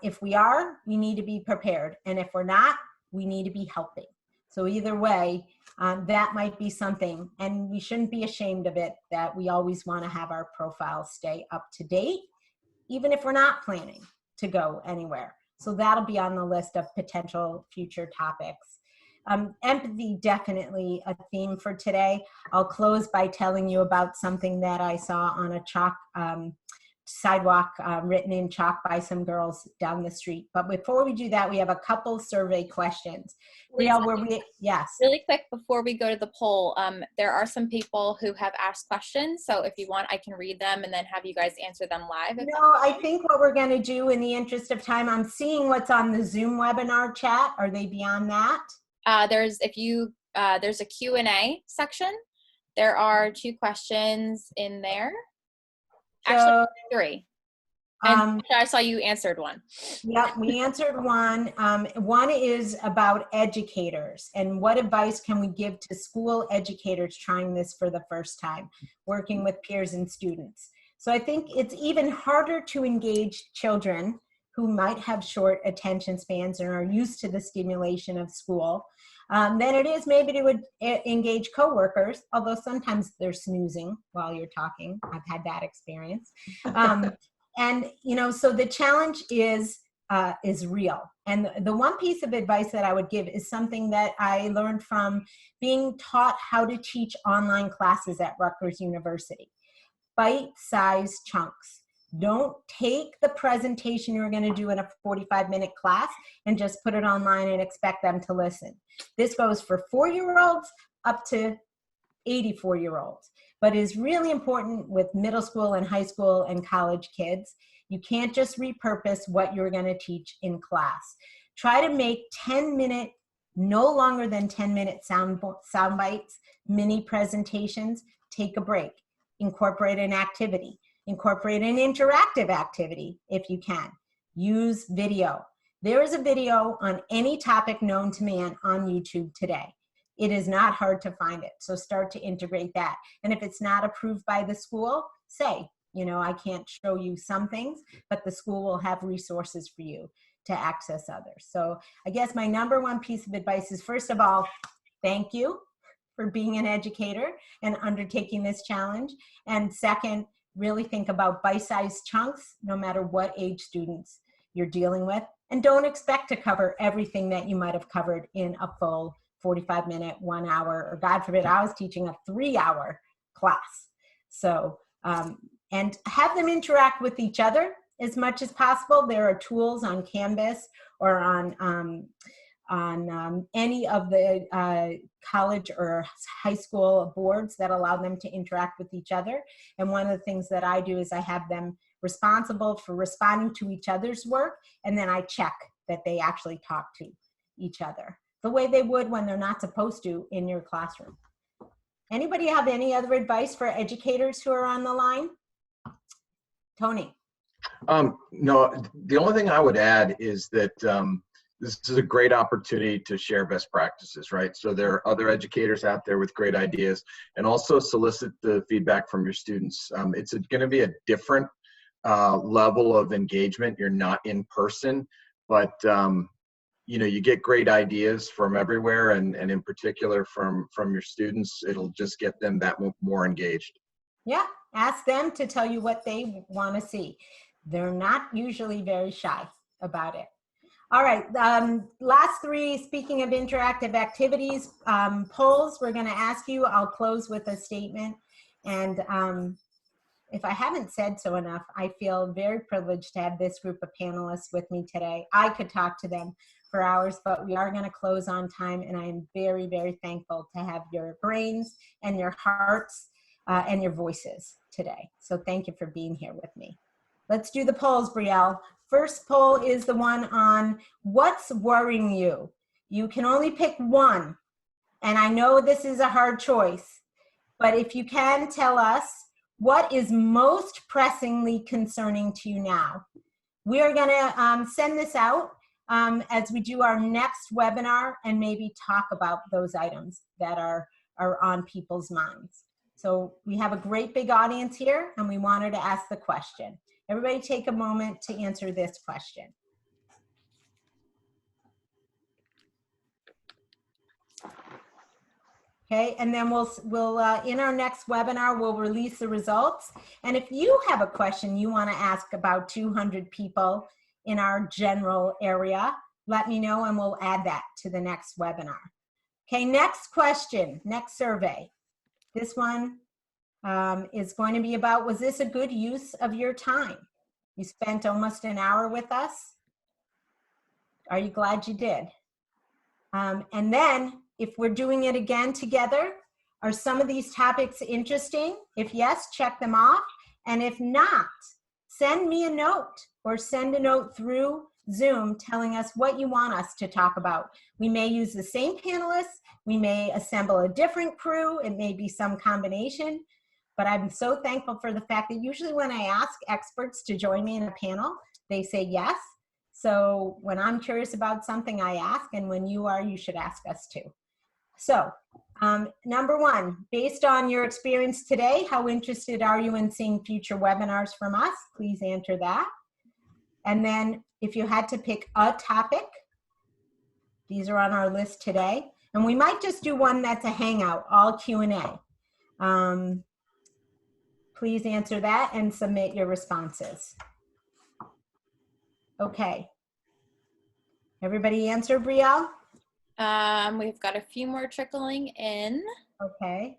Speaker 1: If we are, we need to be prepared, and if we're not, we need to be helping. So either way, that might be something, and we shouldn't be ashamed of it, that we always want to have our profile stay up to date, even if we're not planning to go anywhere. So that'll be on the list of potential future topics. Empathy, definitely a theme for today. I'll close by telling you about something that I saw on a chalk sidewalk, written in chalk by some girls down the street. But before we do that, we have a couple survey questions. Yes.
Speaker 10: Really quick before we go to the poll, there are some people who have asked questions. So if you want, I can read them and then have you guys answer them live.
Speaker 1: No, I think what we're going to do in the interest of time, I'm seeing what's on the Zoom webinar chat. Are they beyond that?
Speaker 10: There's a Q&A section. There are 2 questions in there. Actually, 3. And I saw you answered one.
Speaker 1: Yeah, we answered one. One is about educators and what advice can we give to school educators trying this for the first time, working with peers and students. So I think it's even harder to engage children who might have short attention spans and are used to the stimulation of school than it is maybe to engage coworkers, although sometimes they're snoozing while you're talking. I've had that experience. And, you know, so the challenge is real. And the one piece of advice that I would give is something that I learned from being taught how to teach online classes at Rutgers University. Bite-sized chunks. Don't take the presentation you're going to do in a 45-minute class and just put it online and expect them to listen. This goes for 4-year-olds up to 84-year-olds, but is really important with middle school and high school and college kids. You can't just repurpose what you're going to teach in class. Try to make 10-minute, no longer than 10-minute sound bites, mini presentations. Take a break. Incorporate an activity. Incorporate an interactive activity if you can. Use video. There is a video on any topic known to man on YouTube today. It is not hard to find it. So start to integrate that. And if it's not approved by the school, say, you know, I can't show you some things, but the school will have resources for you to access others. So I guess my number one piece of advice is, first of all, thank you for being an educator and undertaking this challenge. And second, really think about bite-sized chunks, no matter what age students you're dealing with. And don't expect to cover everything that you might have covered in a full 45-minute, 1 hour, or God forbid, I was teaching a 3-hour class. So, and have them interact with each other as much as possible. There are tools on Canvas or on any of the college or high school boards that allow them to interact with each other. And one of the things that I do is I have them responsible for responding to each other's work, and then I check that they actually talk to each other the way they would when they're not supposed to in your classroom. Anybody have any other advice for educators who are on the line? Tony.
Speaker 4: No, the only thing I would add is that this is a great opportunity to share best practices, right? So there are other educators out there with great ideas, and also solicit the feedback from your students. It's going to be a different level of engagement. You're not in person, but you know, you get great ideas from everywhere, and in particular from your students. It'll just get them that more engaged.
Speaker 1: Yeah, ask them to tell you what they want to see. They're not usually very shy about it. All right, last 3, speaking of interactive activities, polls, we're gonna ask you. I'll close with a statement. And if I haven't said so enough, I feel very privileged to have this group of panelists with me today. I could talk to them for hours, but we are gonna close on time, and I am very, very thankful to have your brains and your hearts and your voices today. So thank you for being here with me. Let's do the polls, Brielle. First poll is the one on what's worrying you. You can only pick one, and I know this is a hard choice. but if you can tell us what is most pressingly concerning to you now. We are going to send this out as we do our next webinar and maybe talk about those items that are on people's minds. So we have a great big audience here, and we wanted to ask the question. Everybody take a moment to answer this question. Okay, and then we'll in our next webinar, we'll release the results. And if you have a question you want to ask about 200 people in our general area, let me know and we'll add that to the next webinar. Okay, next question, next survey. This one is going to be about, was this a good use of your time? You spent almost an hour with us. Are you glad you did? And then, if we're doing it again together, are some of these topics interesting? If yes, check them off. And if not, send me a note or send a note through Zoom telling us what you want us to talk about. We may use the same panelists. We may assemble a different crew. It may be some combination. But I'm so thankful for the fact that usually when I ask experts to join me in a panel, they say yes. So when I'm curious about something, I ask, and when you are, you should ask us too. So, number one, based on your experience today, how interested are you in seeing future webinars from us? Please answer that. And then if you had to pick a topic, these are on our list today. And we might just do one that's a hangout, all Q&A. Please answer that and submit your responses. Okay. Everybody answer, Brielle?
Speaker 10: We've got a few more trickling in.
Speaker 1: Okay.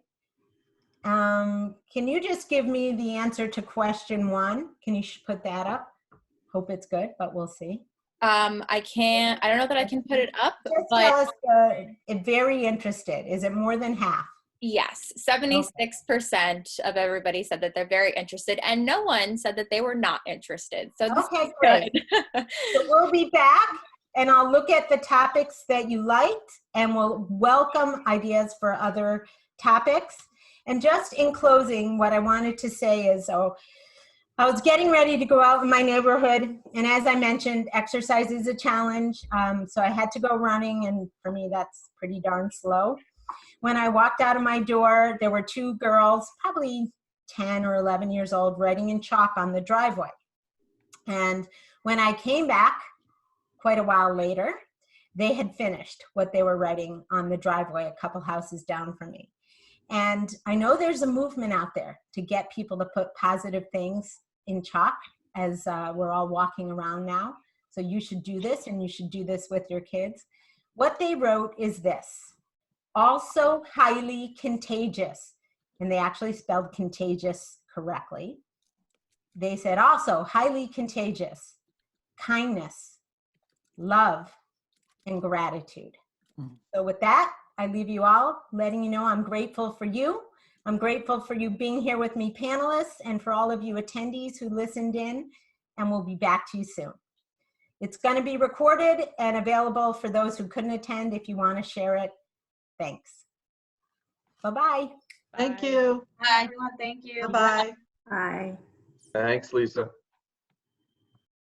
Speaker 1: Can you just give me the answer to question 1? Can you put that up? Hope it's good, but we'll see.
Speaker 10: I don't know that I can put it up,
Speaker 1: Just
Speaker 10: but
Speaker 1: tell us, very interested. Is it more than half?
Speaker 10: yes, 76% of everybody said that they're very interested, and no one said that they were not interested. So this
Speaker 1: Okay,
Speaker 10: is
Speaker 1: great.
Speaker 10: good.
Speaker 1: So we'll be back, and I'll look at the topics that you liked, and we'll welcome ideas for other topics. And just in closing, what I wanted to say is, I was getting ready to go out in my neighborhood, and as I mentioned, exercise is a challenge, so I had to go running, and for me, that's pretty darn slow. When I walked out of my door, there were 2 girls, probably 10 or 11 years old, writing in chalk on the driveway. And when I came back, quite a while later, they had finished what they were writing on the driveway a couple houses down from me. And I know there's a movement out there to get people to put positive things in chalk as we're all walking around now. So you should do this, and you should do this with your kids. What they wrote is this: also highly contagious. And they actually spelled contagious correctly. They said also highly contagious, kindness, love, and gratitude. So with that, I leave you all letting you know I'm grateful for you. I'm grateful for you being here with me, panelists, and for all of you attendees who listened in, and we'll be back to you soon. It's going to be recorded and available for those who couldn't attend if you want to share it. Thanks. Bye-bye.
Speaker 3: Thank you.
Speaker 6: Bye, everyone. Thank you.
Speaker 3: Bye-bye.
Speaker 2: Bye.
Speaker 4: Thanks, Lisa.